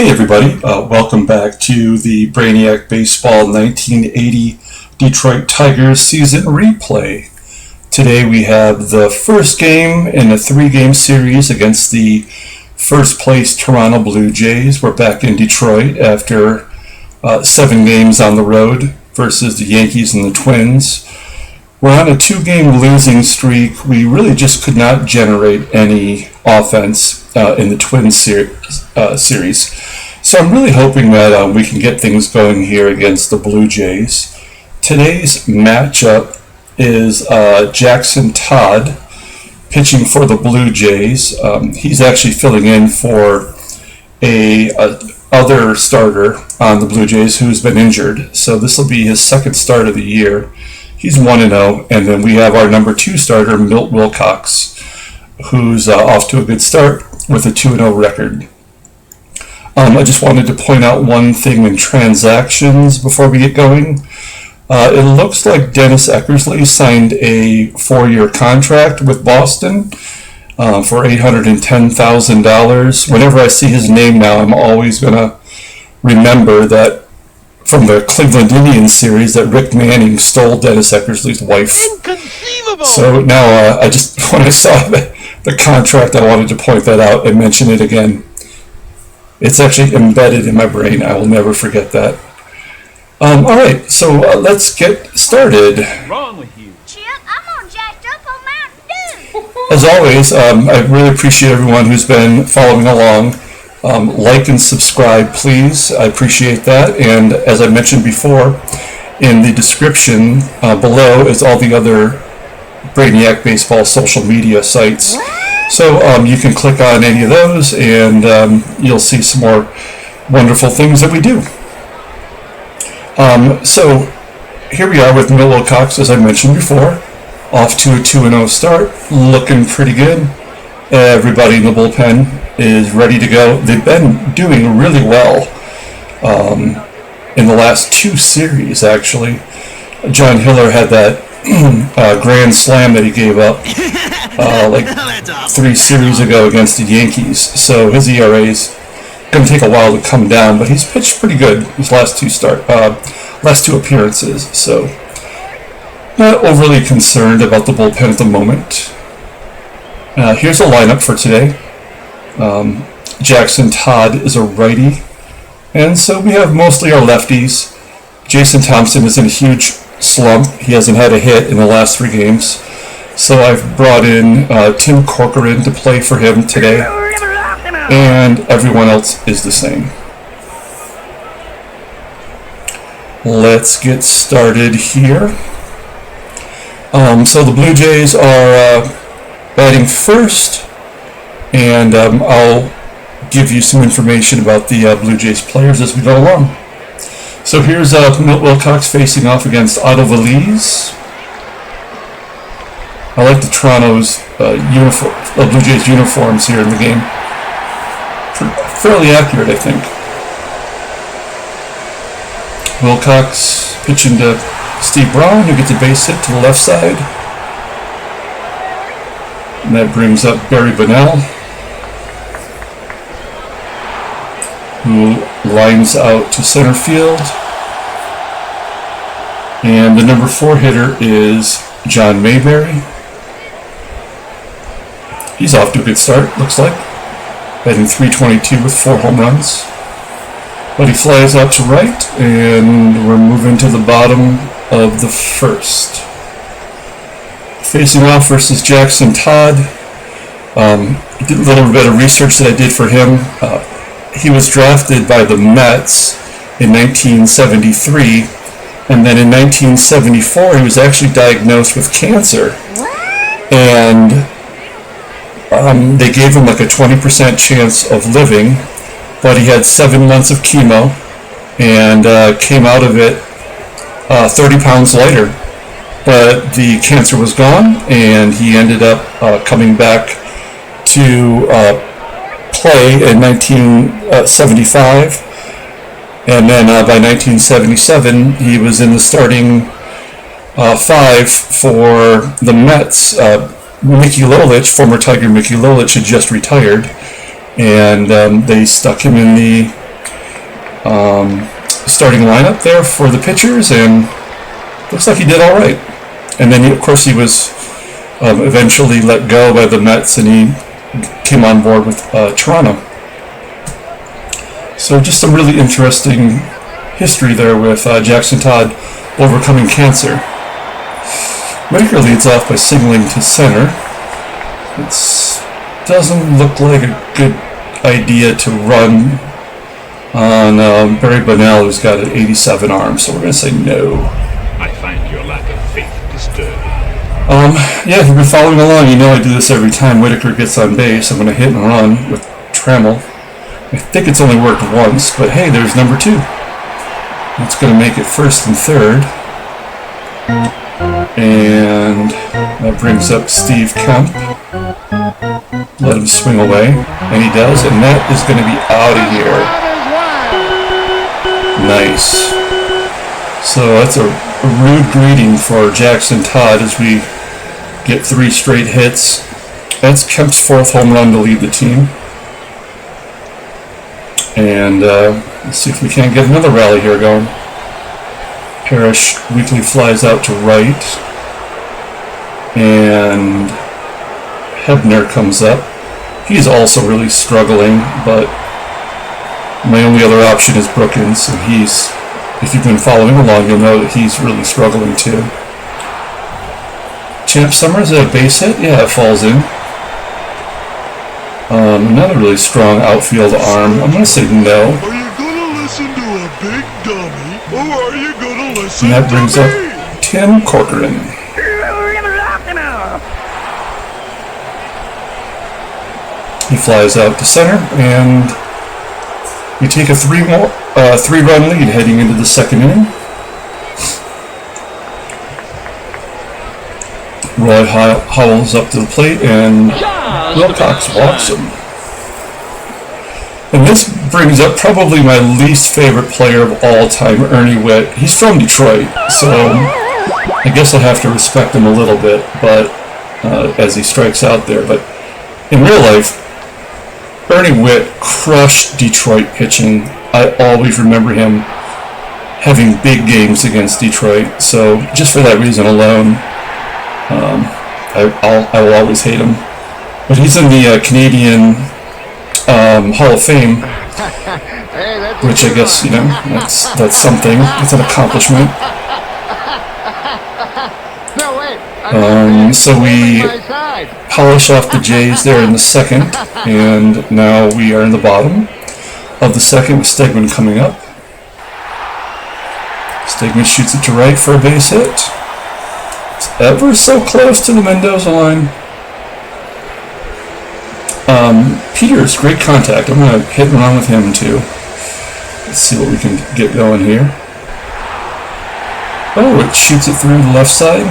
Hey everybody, welcome back to the Brainiac Baseball 1980 Detroit Tigers season replay. Today we have the first game in a three-game series against the first place Toronto Blue Jays. We're back in Detroit after 7 games on the road versus the Yankees and the Twins. We're on a 2-game losing streak. We really just could not generate any offense in the Twins series. So I'm really hoping that we can get things going here against the Blue Jays. Today's matchup is Jackson Todd pitching for the Blue Jays. He's actually filling in for a other starter on the Blue Jays who's been injured. So this will be his second start of the year. He's 1-0, and then we have our number 2 starter, Milt Wilcox, who's off to a good start with a 2-0 record. I just wanted to point out one thing in transactions before we get going. It looks like Dennis Eckersley signed a 4-year contract with Boston for $810,000. Whenever I see his name now, I'm always going to remember that from the Cleveland Indians series that Rick Manning stole Dennis Eckersley's wife. Inconceivable! So now when I saw the contract, I wanted to point that out and mention it again. It's actually embedded in my brain. I will never forget that. All right, so let's get started. What's wrong with you? Chip, I'm all jacked up on Mountain Dew. As always, I really appreciate everyone who's been following along. Like and subscribe, please. I appreciate that. And as I mentioned before, in the description below is all the other Brainiac Baseball social media sites. So you can click on any of those and you'll see some more wonderful things that we do. So here we are with Milt Wilcox, as I mentioned before, off to a 2-0 start, looking pretty good. Everybody in the bullpen is ready to go. They've been doing really well in the last 2 series, actually. John Hiller had that grand slam that he gave up like 3 series ago against the Yankees. So his ERA is going to take a while to come down, but he's pitched pretty good his last 2 appearances. So not overly concerned about the bullpen at the moment. Here's a lineup for today. Jackson Todd is a righty, and so we have mostly our lefties. Jason Thompson is in a huge slump. He hasn't had a hit in the last 3 games, so I've brought in Tim Corcoran to play for him today, and everyone else is the same. Let's get started here. So the Blue Jays are batting first, and I'll give you some information about the Blue Jays players as we go along. So here's Milt Wilcox facing off against Otto Valise. I like the Toronto's Blue Jays uniforms here in the game. Fairly accurate, I think. Wilcox pitching to Steve Brown, who gets a base hit to the left side. And that brings up Barry Bonnell, who lines out to center field. And the number 4 hitter is John Mayberry. He's off to a good start, looks like. Batting .322 with 4 home runs. But he flies out to right, and we're moving to the bottom of the first. Facing off versus Jackson Todd. Did a little bit of research that I did for him. He was drafted by the Mets in 1973, and then in 1974 he was actually diagnosed with cancer. And they gave him like a 20% chance of living, but he had 7 months of chemo and came out of it 30 pounds lighter. But the cancer was gone, and he ended up coming back to play in 1975, and then by 1977 he was in the starting 5 for the Mets. Mickey Lolich, former Tiger Mickey Lolich, had just retired, and they stuck him in the starting lineup there for the pitchers, and looks like he did all right. And then, of course, he was eventually let go by the Mets, and he came on board with Toronto. So just some really interesting history there with Jackson Todd overcoming cancer. Whitaker leads off by signaling to center. It doesn't look like a good idea to run on Barry Bonnell, who's got an 87 arm, so we're going to say no. I find your lack of faith disturbing. Yeah, if you've been following along, you know I do this every time Whitaker gets on base. I'm going to hit and run with Trammell. I think it's only worked once, but hey, there's number 2. That's going to make it first and third. And that brings up Steve Kemp. Let him swing away, and he does, and that is going to be out of here. Nice. So that's a rude greeting for Jackson Todd as we get 3 straight hits. That's Kemp's 4th home run to lead the team. And let's see if we can't get another rally here going. Parrish weakly flies out to right, and Hebner comes up. He's also really struggling, but my only other option is Brookins, and he's, if you've been following along, you'll know that he's really struggling too. Champ Summers at a base hit? Yeah, it falls in. Another really strong outfield arm. I'm going to say no. Are you going to listen to a big dummy, or are you going to listen And that brings to up me? Tim Corcoran. He flies out to center, and we take a 3-run lead heading into the second inning. Roy Howell's up to the plate, and Wilcox walks him. And this brings up probably my least favorite player of all time, Ernie Whitt. He's from Detroit, so I guess I'll have to respect him a little bit, but as he strikes out there. But in real life, Ernie Whitt crushed Detroit pitching. I always remember him having big games against Detroit, so just for that reason alone, I will always hate him. But he's in the Canadian Hall of Fame, which I guess, you know, that's something. It's an accomplishment. So we polish off the Jays there in the second, and now we are in the bottom of the second with Stegman coming up. Stegman shoots it to right for a base hit. It's ever so close to the Mendoza line. Peters, great contact. I'm going to hit and run with him too. Let's see what we can get going here. Oh, it shoots it through the left side.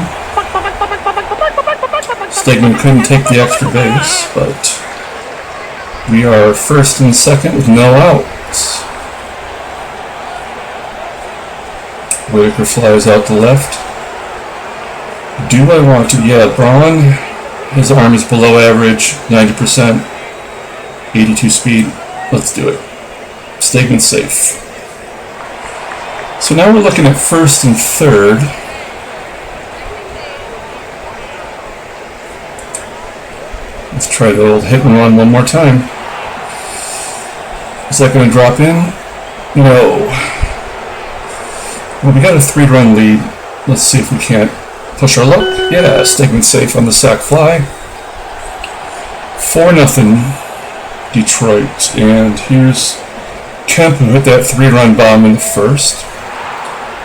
Stegman couldn't take the extra base, but we are first and second with no outs. Whitaker flies out to left. Do I want to? Yeah, Braun, his arm is below average, 90%, 82 speed. Let's do it. Stegman's safe. So now we're looking at first and third. Let's try the old hit and run one more time. Is that going to drop in? No. Well, we got a 3-run lead. Let's see if we can't push our luck. Yeah, Stegman's safe on the sac fly. 4-0 Detroit. And here's Kemp, who hit that 3-run bomb in the first.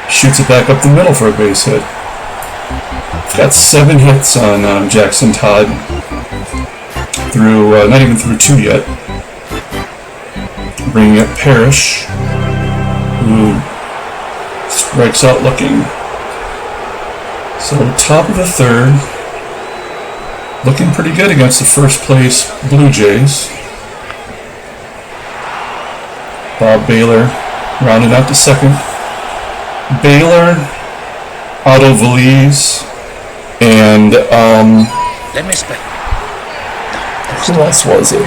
Shoots it back up the middle for a base hit. Got 7 hits on Jackson Todd. Through, not even through 2 yet. Bringing up Parrish, who strikes out looking. So top of the third, looking pretty good against the first place Blue Jays. Bob Baylor rounded out to second. Baylor, Otto Valise, and Let me spell. who else was it?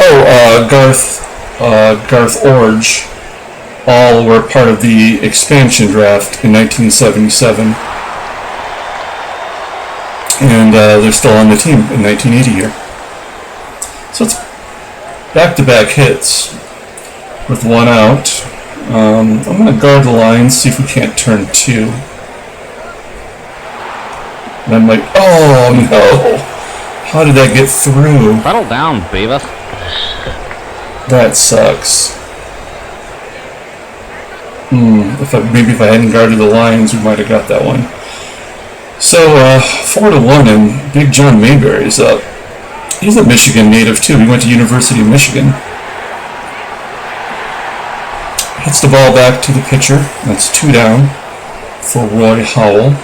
Oh, Garth Garth Orge, all were part of the expansion draft in 1977. And they're still on the team in 1980 here. So it's back-to-back hits with one out. I'm going to guard the line, see if we can't turn two. And I'm like, oh no! How did that get through? Settle down, Beavis. That sucks. Maybe if I hadn't guarded the lines, we might have got that one. So 4-1, and Big John Mayberry is up. He's a Michigan native too. He went to University of Michigan. Hits the ball back to the pitcher. That's 2 down for Roy Howell.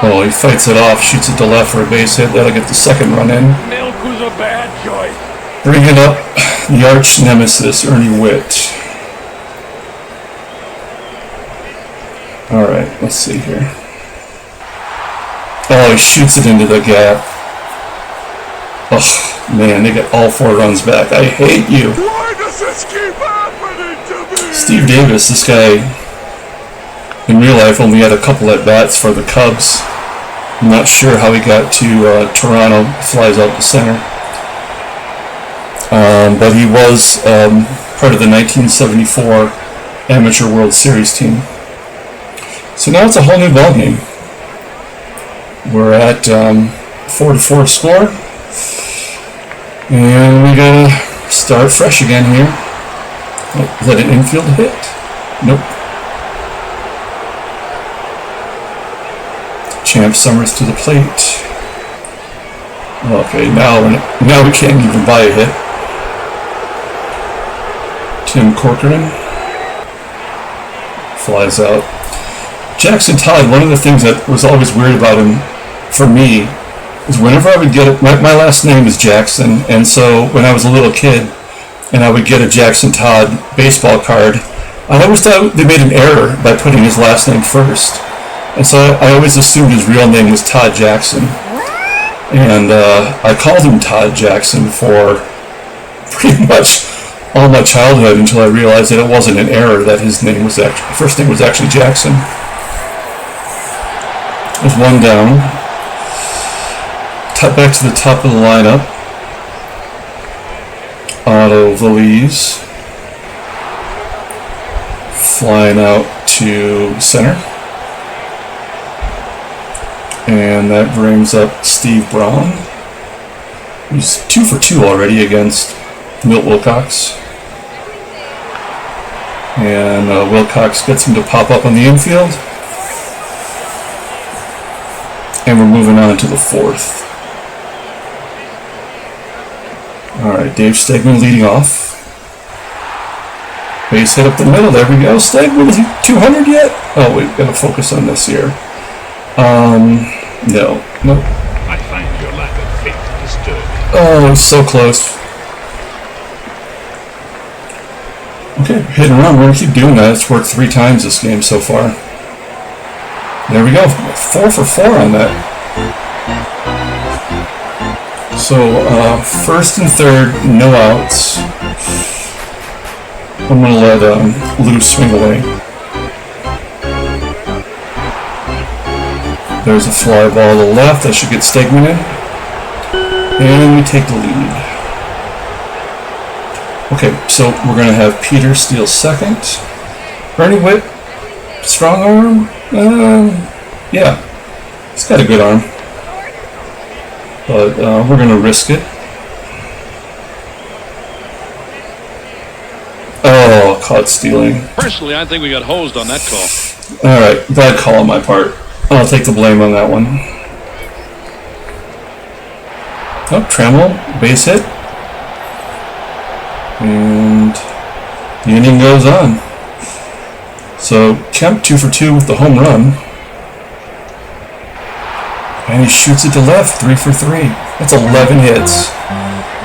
Oh, he fights it off, shoots it to left for a base hit. That'll get the second run in. Milk was a bad choice. Bring it up, the arch nemesis, Ernie Whitt. Alright, let's see here. Oh, he shoots it into the gap. Oh, man, they get all 4 runs back. I hate you. Why does this keep happening to me? Steve Davis, this guy, in real life, only had a couple at-bats for the Cubs. I'm not sure how he got to Toronto. Flies out to center. But he was part of the 1974 Amateur World Series team. So now it's a whole new ballgame. We're at 4-4 score. And we gotta start fresh again here. Oh, is that an infield hit? Nope. Champ Summers to the plate. Okay, now we can't even buy a hit. Tim Corcoran flies out. Jackson Todd, one of the things that was always weird about him, for me, is whenever I would get it, my last name is Jackson, and so when I was a little kid, and I would get a Jackson Todd baseball card, I always thought they made an error by putting his last name first. And so I always assumed his real name was Todd Jackson. And I called him Todd Jackson for pretty much all my childhood until I realized that it wasn't an error, that his name was first name was actually Jackson. There's 1 down. Back to the top of the lineup. Otto Valise. Flying out to center. And that brings up Steve Braun, who's 2 for 2 already against Milt Wilcox. And Wilcox gets him to pop up on the infield. And we're moving on to the 4th. Alright, Dave Stegman leading off. Base hit up the middle. There we go. Stegman, is he 200 yet? Oh, we've got to focus on this here. No. Nope. I find your lack of faith disturbing. Oh, so close. Okay, hit and run. We're going to keep doing that. It's worked 3 times this game so far. There we go. 4 for 4 on that. So, 1st and 3rd, no outs. I'm going to let Lou swing away. There's a fly ball to the left. That should get Stegman in. And we take the lead. Okay, so we're going to have Peter steal second. Ernie Whitt, strong arm? Yeah, he's got a good arm. But we're going to risk it. Oh, caught stealing. Personally, I think we got hosed on that call. Alright, bad call on my part. I'll take the blame on that one. Oh, Trammell, base hit. And the inning goes on. So Kemp 2 for 2 with the home run. And he shoots it to left, 3 for 3. That's 11 hits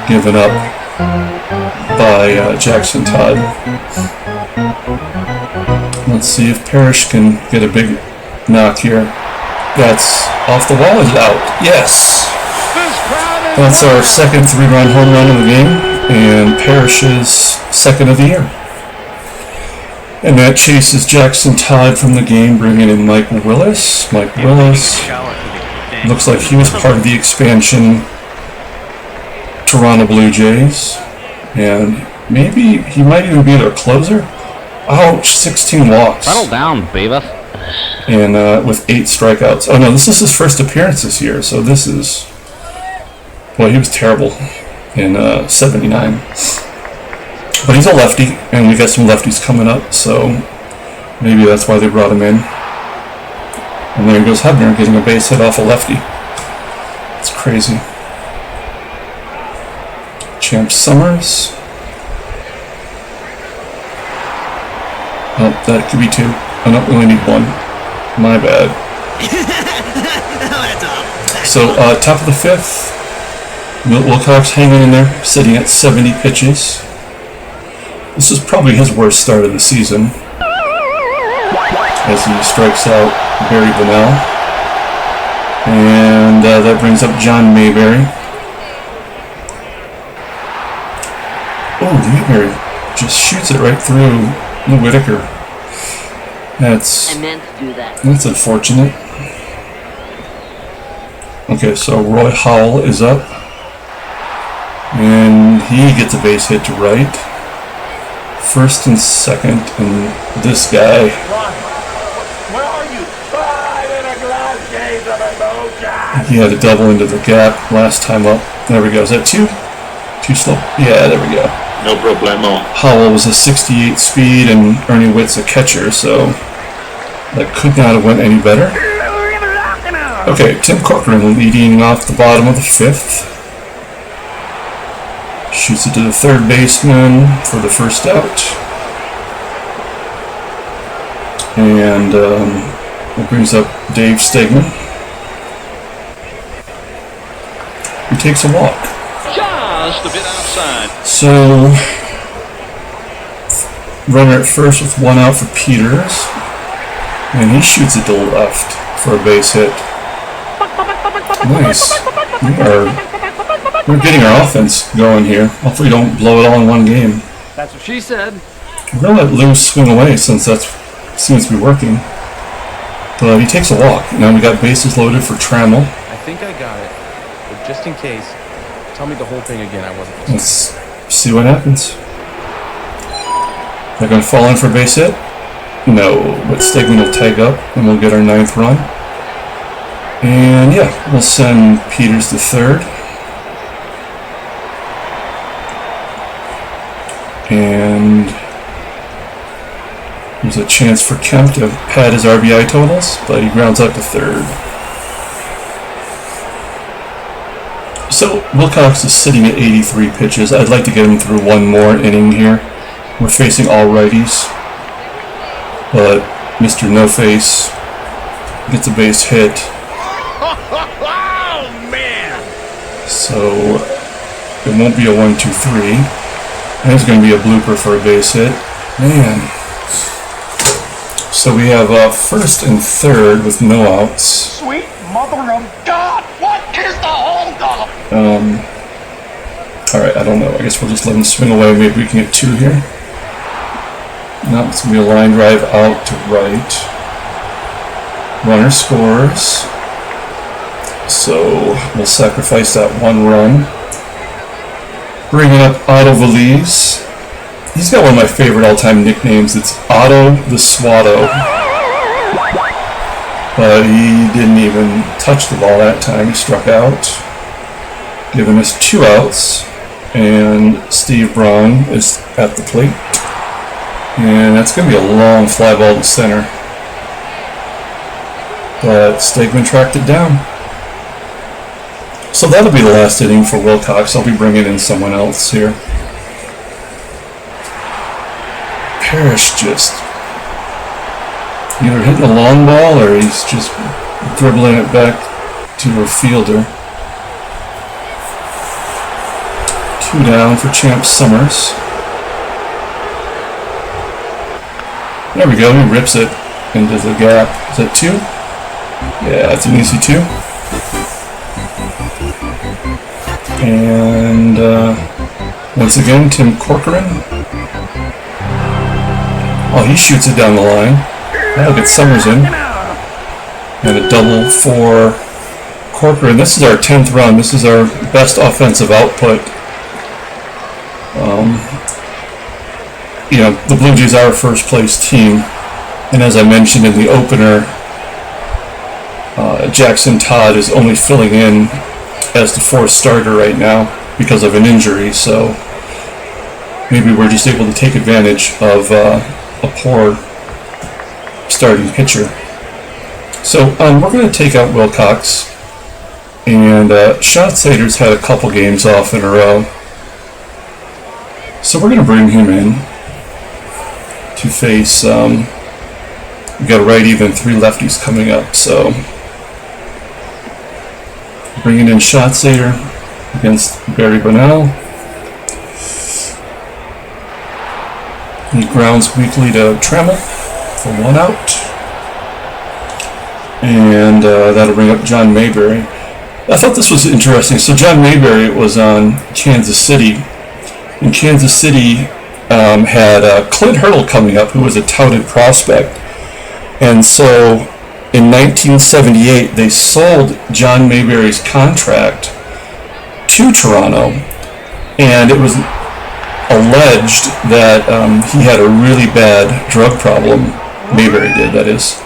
given up by Jackson Todd. Let's see if Parrish can get a big knock here. That's off the wall, is out. Yes! This crowd is That's our second 3-run home run of the game, and Parrish's second of the year. And that chases Jackson Todd from the game, bringing in Mike Willis. Mike Willis looks like he was part of the expansion Toronto Blue Jays, and maybe he might even be their closer. Ouch, 16 walks. Settle down, Beavis. And with 8 strikeouts. Oh no, this is his first appearance this year, so this is... Well, he was terrible in 79. But he's a lefty, and we got some lefties coming up, so maybe that's why they brought him in. And there goes Hebner getting a base hit off a lefty. It's crazy. Champ Summers. Oh, that could be 2. Oh no, we only need 1. My bad. So, top of the 5th. Milt Wilcox hanging in there, sitting at 70 pitches. This is probably his worst start of the season, as he strikes out Barry Bonnell. And that brings up John Mayberry. Oh, Mayberry just shoots it right through Whitaker. That's unfortunate. Okay, so Roy Howell is up. And he gets a base hit to right. First and second, and this guy. Where are you? He had a double into the gap last time up. There we go. Is that 2? Too slow? Yeah, there we go. No problemo. Howell was a 68 speed, and Ernie Whitt's a catcher, so that could not have went any better. Okay, Tim Corcoran leading off the bottom of the 5th. Shoots it to the third baseman for the first out. And it brings up Dave Stegman. He takes a walk. Just a bit outside. So, runner at first with 1 out for Peters. And he shoots it to the left for a base hit. Nice. We're getting our offense going here. Hopefully we don't blow it all in one game. That's what she said. We're going to let Lou swing away since that seems to be working. But he takes a walk. Now we got bases loaded for Trammell. I think I got it. But just in case, tell me the whole thing again. I wasn't listening. Let's see what happens. They're going to fall in for a base hit? No, but Stegman will tag up and we'll get our 9th run. And yeah, we'll send Peters to third. And there's a chance for Kemp to pad his RBI totals, but he grounds out to third. So Wilcox is sitting at 83 pitches. I'd like to get him through one more inning here. We're facing all righties, but Mr. No Face gets a base hit. Oh, man! So it won't be a 1-2-3. And it's going to be a blooper for a base hit. Man. So we have first and third with no outs. Sweet mother of God! What is the holdup? Alright, I don't know. I guess we'll just let him swing away. Maybe we can get 2 here. No, it's going to be a line drive out to right. Runner scores. So we'll sacrifice that 1 run. Bringing up Otto Valise. He's got one of my favorite all-time nicknames. It's Otto the Swatto. But he didn't even touch the ball that time. He struck out, giving us 2 outs. And Steve Braun is at the plate. And that's going to be a long fly ball to center. But Stegman tracked it down. So that'll be the last inning for Wilcox. I'll be bringing in someone else here. Parrish just either hitting a long ball or he's just dribbling it back to a fielder. 2 down for Champ Summers. There we go, he rips it into the gap. Is that 2? Yeah, that's an easy 2. And once again, Tim Corcoran. Oh, he shoots it down the line. That'll get Summers in. And a double for Corcoran. This is our 10th run. This is our best offensive output. You know, the Blue Jays are a first place team. And as I mentioned in the opener, Jackson Todd is only filling in as the fourth starter right now because of an injury. So maybe we're just able to take advantage of a poor starting pitcher. So we're going to take out Wilcox, and Schatzeder's had a couple games off in a row, so we're going to bring him in to face. We got a righty, then 3 lefties coming up. So bringing in Schatzeder against Barry Bonnell. He grounds weakly to Trammell for 1 out. And that'll bring up John Mayberry. I thought this was interesting. So John Mayberry was on Kansas City. And Kansas City had Clint Hurdle coming up, who was a touted prospect. And so in 1978, they sold John Mayberry's contract to Toronto. And it was alleged that he had a really bad drug problem. Mayberry did, that is.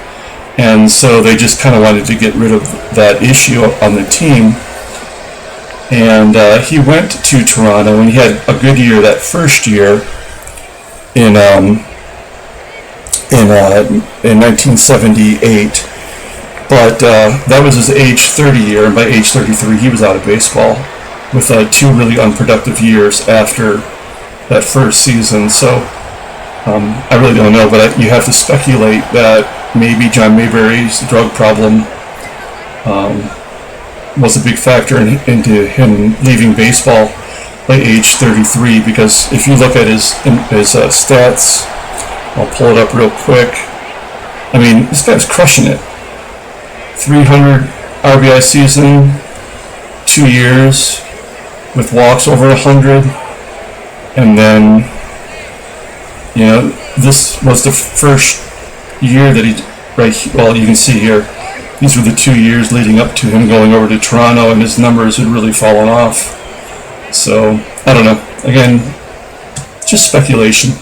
And so they just kind of wanted to get rid of that issue on the team. And he went to Toronto, and he had a good year that first year in 1978. But that was his age 30 year, and by age 33 he was out of baseball with 2 really unproductive years after that first season. So I really don't know, but you have to speculate that maybe John Mayberry's drug problem was a big factor into him leaving baseball by age 33, because if you look at his stats, I'll pull it up real quick. I mean, this guy's crushing it. 300 RBI season, 2 years with walks over 100, and then, you know, this was the first year that well, you can see here, these were the 2 years leading up to him going over to Toronto, and his numbers had really fallen off. So, I don't know. Again, just speculation.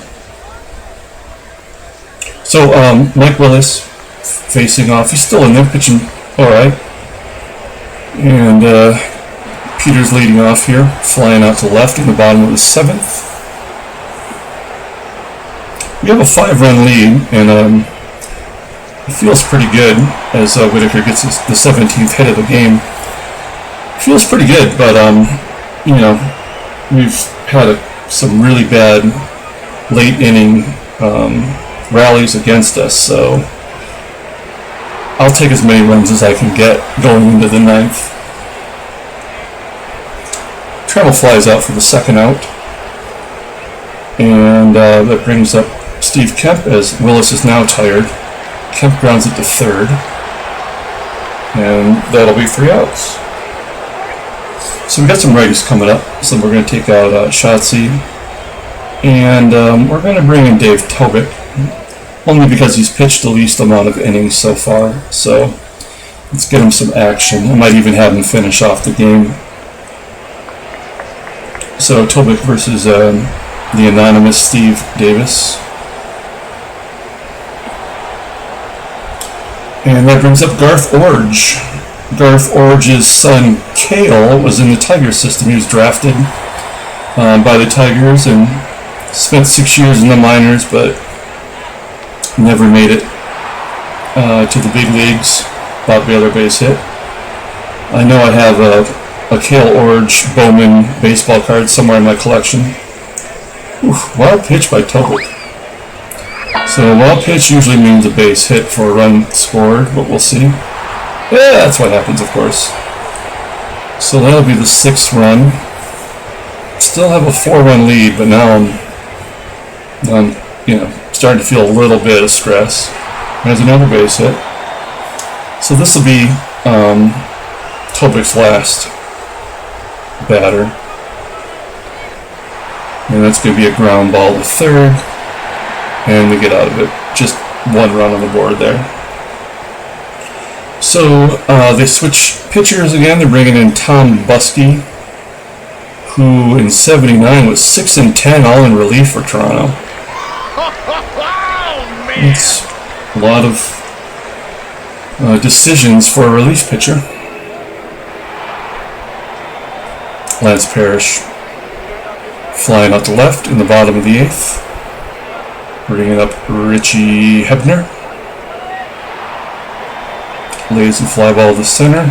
So, Mike Willis facing off. He's still in there, pitching alright. And Peter's leading off here, flying out to left in the bottom of the 7th. We have a 5-run lead, and it feels pretty good as Whitaker gets the 17th hit of the game. It feels pretty good, but you know, we've had some really bad late inning rallies against us, so I'll take as many runs as I can get going into the 9th. Trammell flies out for the 2nd out, and that brings up Steve Kemp as Willis is now tired. Kemp grounds it to 3rd, and that'll be 3 outs. So we got some righties coming up, so we're going to take out Schatzy, and we're going to bring in Dave Tobik, only because he's pitched the least amount of innings so far, so let's get him some action. I might even have him finish off the game. So Tobik versus the anonymous Steve Davis. And that brings up Garth Orge. Garth Orge's son, Cale, was in the Tiger system. He was drafted by the Tigers and spent 6 years in the minors, but never made it to the big leagues. Bob Baylor base hit. I know I have a Cale Orge Bowman baseball card somewhere in my collection. Oof, wild pitch by Tobik. So a wild pitch usually means a base hit for a run scored, but we'll see. Yeah, that's what happens, of course. So that'll be the 6th run. Still have a 4-run lead, but now I'm you know, starting to feel a little bit of stress. There's another base hit. So this will be Tobik's last. batter. And that's going to be a ground ball to third. And we get out of it. Just one run on the board there. So they switch pitchers again. They're bringing in Tom Buskey, who in '79 was 6-10, all in relief for Toronto. It's a lot of decisions for a relief pitcher. Lance Parrish flying out to left in the bottom of the 8th. Bringing up Richie Hebner. Lays the fly ball to center.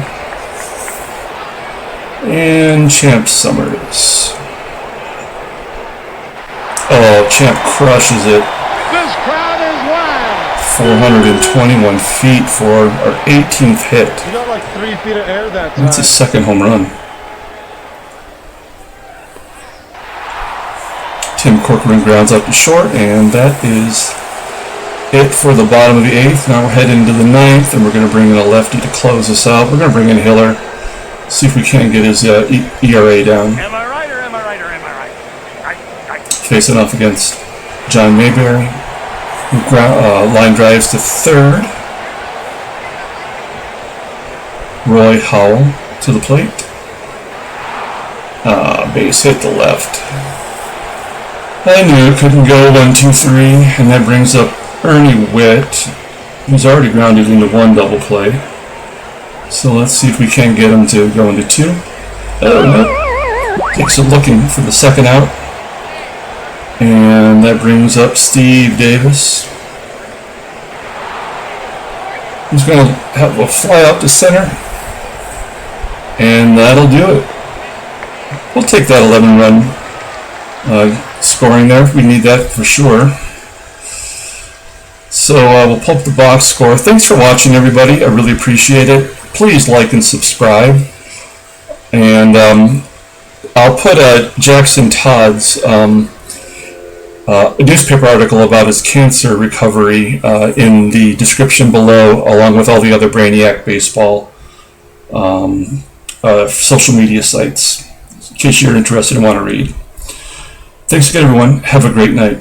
And Champ Summers. Oh, Champ crushes it. This crowd is wild. 421 feet for our 18th hit. You got like 3 feet of air that time. That's his second home run. Tim Corcoran grounds out to short, and that is it for the bottom of the 8th. Now we're heading into the 9th, and we're going to bring in a lefty to close us out. We're going to bring in Hiller, see if we can't get his ERA down. Am I right or am I right or am I right? Right. Facing off against John Mayberry, who line drives to third. Roy Howell to the plate. Base hit to left. I knew it couldn't go 1, 2, 3, and that brings up Ernie Whitt, who's already grounded into 1 double play. So let's see if we can get him to go into 2. Oh no. Takes a looking for the second out. And that brings up Steve Davis. He's going to have a fly out to center. And that'll do it. We'll take that 11-run scoring there. We need that for sure. So we'll pull up the box score. Thanks for watching, everybody. I really appreciate it. Please like and subscribe. And I'll put Jackson Todd's newspaper article about his cancer recovery in the description below, along with all the other Brainiac baseball social media sites, in case you're interested and want to read. Thanks again, everyone. Have a great night.